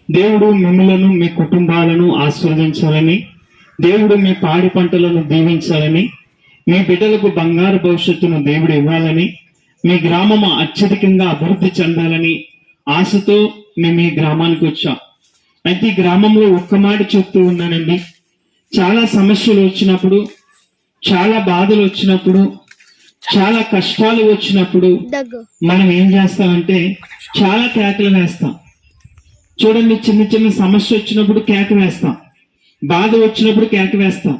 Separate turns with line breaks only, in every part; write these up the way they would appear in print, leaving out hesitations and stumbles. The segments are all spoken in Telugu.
దేవుడు మిమ్మలను మీ కుటుంబాలను ఆశీర్వదించాలని, దేవుడు మీ పాడి పంటలను దీవించాలని, మీ బిడ్డలకు బంగారు భవిష్యత్తును దేవుడు ఇవ్వాలని, మీ గ్రామము అత్యధికంగా అభివృద్ధి చెందాలని ఆశతో మేము ఈ గ్రామానికి వచ్చాం. అయితే ఈ గ్రామంలో ఒక్క మాట చెప్తూ ఉన్నానండి. చాలా సమస్యలు వచ్చినప్పుడు, చాలా బాధలు వచ్చినప్పుడు, చాలా కష్టాలు వచ్చినప్పుడు మనం ఏం చేస్తామంటే చాలా కేకలు వేస్తాం. చూడండి, చిన్న చిన్న సమస్య వచ్చినప్పుడు కేక వేస్తాం, బాధ వచ్చినప్పుడు కేక వేస్తాం,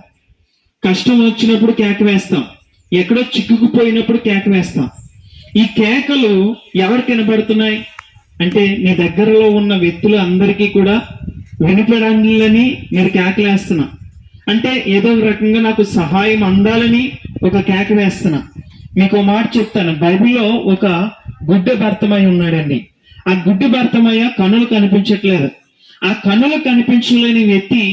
కష్టం వచ్చినప్పుడు కేక వేస్తాం, ఎక్కడో చిక్కుకుపోయినప్పుడు కేక వేస్తాం. ఈ కేకలు ఎవరికి వినపడుతున్నాయి అంటే నీ దగ్గరలో ఉన్న వ్యక్తులు అందరికీ కూడా వినపడాలని మీరు కేకలేస్తున్నా. అంటే ఏదో రకంగా నాకు సహాయం అందాలని ఒక కేక వేస్తున్నా. మీకు మాట చెప్తాను. బైబిల్లో ఒక గుడ్డి భర్తమయ్య ఉన్నాడండి. ఆ గుడ్డి భర్తమయ్య కన్నులు కనిపించట్లేదు. ఆ కన్నులు కనిపించలేని వ్యక్తి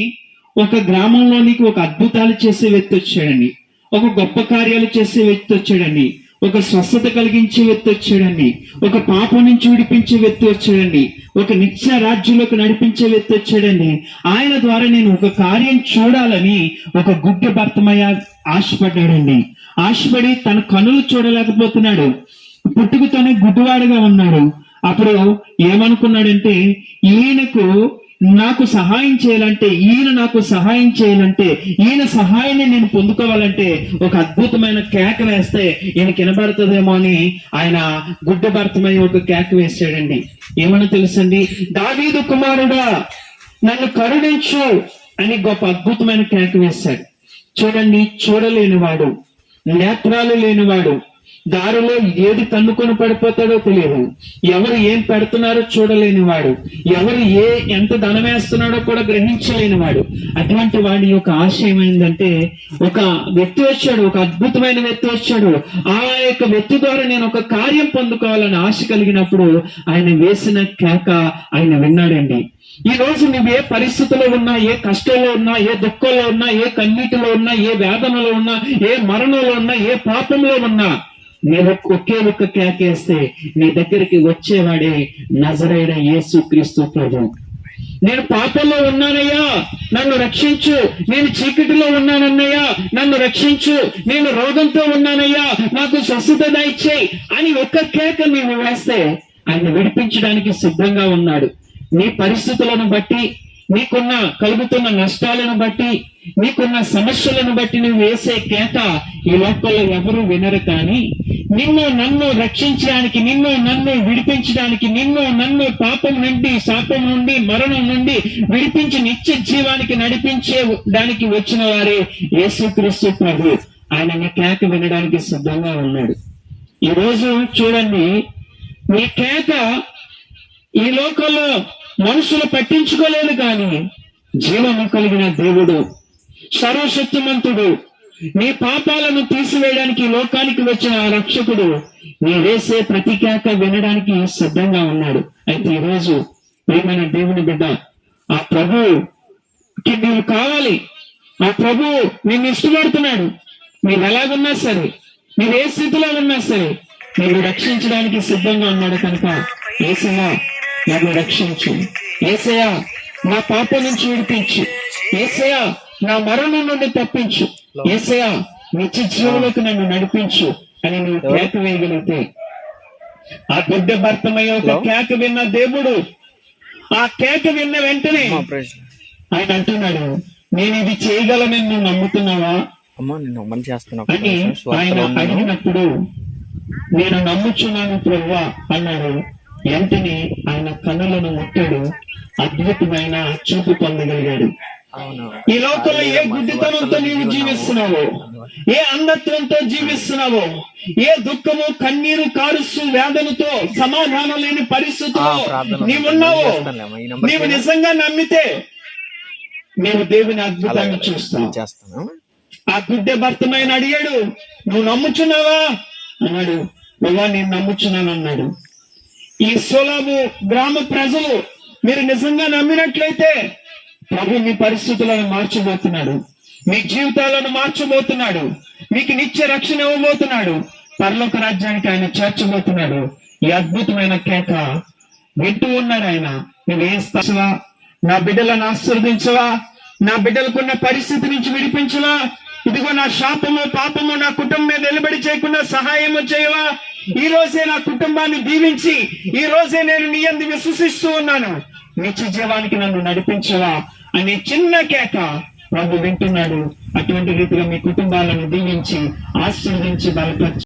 ఒక గ్రామంలోనికి ఒక అద్భుతాలు చేసే వ్యక్తి వచ్చాడండి. ఒక గొప్ప కార్యాలు చేసే వ్యక్తి వచ్చాడండి. ఒక స్వస్థత కలిగించే వ్యక్తి వచ్చాడండి. ఒక పాపం నుంచి విడిపించే వ్యక్తి వచ్చాడండి. ఒక నిత్య రాజ్యంలోకి నడిపించే వ్యక్తి వచ్చాడండి. ఆయన ద్వారా నేను ఒక కార్యం చూడాలని ఒక గుడ్డి భర్తమయ్య ఆశపడ్డాడండి. ఆశపడి తన కనులు చూడలేకపోతున్నాడు. పుట్టుకతోనే గుడ్డివాడుగా ఉన్నాడు. అప్పుడు ఏమనుకున్నాడంటే ఈయనకు నాకు సహాయం చేయాలంటే, నాకు సహాయం చేయాలంటే, ఈయన సహాయాన్ని నేను పొందుకోవాలంటే ఒక అద్భుతమైన కేక వేస్తే ఈయనకి వినబడుతుందేమో అని ఆయన గుడ్డ భర్తమై ఒక కేక వేసాడండి. ఏమన్నా తెలుసండి, దావీదు కుమారుడా నన్ను కరుణించు అని గొప్ప అద్భుతమైన కేక వేశాడు. చూడండి, చూడలేనివాడు, నేత్రాలు లేనివాడు, దారిలో ఏది తన్నుకొని పడిపోతాడో తెలియదు, ఎవరు ఏం పెడుతున్నారో చూడలేనివాడు, ఎవరు ఎంత ధనం వేస్తున్నాడో కూడా గ్రహించలేనివాడు. అటువంటి వాడి యొక్క ఆశ ఏమైందంటే ఒక వ్యక్తి వచ్చాడు, ఒక అద్భుతమైన వ్యక్తి వచ్చాడు. ఆ యొక్క వ్యక్తి ద్వారా నేను ఒక కార్యం పొందుకోవాలని ఆశ కలిగినప్పుడు ఆయన వేసిన కేక ఆయన విన్నాడండి. ఈ రోజు నువ్వు ఏ పరిస్థితిలో ఉన్నా, ఏ కష్టంలో ఉన్నా, ఏ దుఃఖంలో ఉన్నా, ఏ కన్నీటిలో ఉన్నా, ఏ వేదనలో ఉన్నా, ఏ మరణంలో ఉన్నా, ఏ పాపంలో ఉన్నా, నేను ఒకే ఒక్క కేకేస్తే నీ దగ్గరికి వచ్చేవాడే నజరేయుడైన యేసుక్రీస్తు ప్రభువు. నేను పాపంలో ఉన్నానయ్యా నన్ను రక్షించు, నేను చీకటిలో ఉన్నానన్నయ్యా నన్ను రక్షించు, నేను రోగంతో ఉన్నానయ్యా నాకు స్వస్థత దయచేయి అని ఒక్క కేక నీవు వేస్తే ఆయన విడిపించడానికి సిద్ధంగా ఉన్నాడు. నీ పరిస్థితులను బట్టి, నీకున్న కలుగుతున్న నష్టాలను బట్టి, నీకున్న సమస్యలను బట్టి నువ్వు వేసే కేక ఈ లోకంలో ఎవరు వినరు. కానీ నిన్ను నన్ను రక్షించడానికి, నిన్ను నన్ను విడిపించడానికి, నిన్ను నన్ను పాపం నుండి, శాపం నుండి, మరణం నుండి విడిపించి నిత్య జీవానికి నడిపించే దానికి వచ్చిన వారే యేసుక్రీస్తు ప్రభు. ఆయన నీ కేక వినడానికి సిద్ధంగా ఉన్నాడు. ఈ రోజు చూడండి, నీ కేక ఈ లోకంలో మనుషులు పట్టించుకోలేదు. కానీ జీవము కలిగిన దేవుడు, సర్వశక్తిమంతుడు, నీ పాపాలను తీసివేయడానికి లోకానికి వచ్చిన ఆ రక్షకుడు నీ వేసే ప్రతి కేక వినడానికి సిద్ధంగా ఉన్నాడు. అయితే ఈరోజు ప్రియమైన దేవుని బిడ్డ, ఆ ప్రభుకి నీవు కావాలి. ఆ ప్రభు నిన్ను ఇష్టపడుతున్నాడు. మీరు ఎలాగున్నా సరే, మీరు ఏ స్థితిలో ఉన్నా సరే మీరు రక్షించడానికి సిద్ధంగా ఉన్నాడు. కనుక యేసయ్యా నన్ను రక్షించు, యేసయ్యా నా పాపం నుంచి విడిపించు, యేసయ్యా నా మరణం నుండి తప్పించు, యేసయ్యా నిత్య జీవులకు నన్ను నడిపించు అని నువ్వు కేక వేయగలిగితే, ఆ గుడ్డ భర్తమయ్య ఒక కేక విన్న దేవుడు, ఆ కేక విన్న వెంటనే ఆయన అంటున్నాడు, నేను ఇది చేయగలనని నువ్వు నమ్ముతున్నావా అని ఆయన అడిగినప్పుడు, నేను నమ్ముచున్నాను ప్రభువా అన్నాడు. వెంటనే ఆయన కన్నులను ముట్టాడు, అద్భుతమైన చూపు పొందగలిగాడు. ఈ లోకంలో ఏ గుడ్డితనంతో నీవు జీవిస్తున్నావో, ఏ అంధత్వంతో జీవిస్తున్నావో, ఏ దుఃఖము కన్నీరు కారుస్తూ వేదనతో సమాధానం లేని పరిస్థితుల్లో నీవున్నావో, నీవు నిజంగా నమ్మితే నేను దేవుని అద్భుతాన్ని చూస్తాను. ఆ గుడ్డే భర్తమైన అడిగాడు, నువ్వు నమ్ముచున్నావా అన్నాడు. ప్రభా నేను నమ్ముచున్నాను అన్నాడు. ఈ సోలాము గ్రామ ప్రజలు మీరు నిజంగా నమ్మినట్లయితే ప్రభు మీ పరిస్థితులను మార్చబోతున్నాడు, మీ జీవితాలను మార్చబోతున్నాడు, మీకు నిత్య రక్షణ ఇవ్వబోతున్నాడు, పరలోక రాజ్యానికి ఆయన చేర్చబోతున్నాడు. ఈ అద్భుతమైన కేక వింటూ ఉన్నాడు ఆయన. నువ్వేం స్థావా? నా బిడ్డలను ఆశీర్వదించవా? నా బిడ్డలకున్న పరిస్థితి నుంచి విడిపించవా? ఇదిగో నా శాపము పాపము నా కుటుంబం మీద నిలబడి చేయకుండా సహాయము చేయవా? ఈ రోజే నా కుటుంబాన్ని దీవించి ఈ రోజే నేను నీ యందు విశ్వసిస్తూ ఉన్నాను, నిత్య జీవానికి నన్ను నడిపించవా అనే చిన్న కేక ప్రభు వింటున్నాడు. అటువంటి రీతిగా మీ కుటుంబాలను దీవించి ఆశీర్వదించి బలపరిచి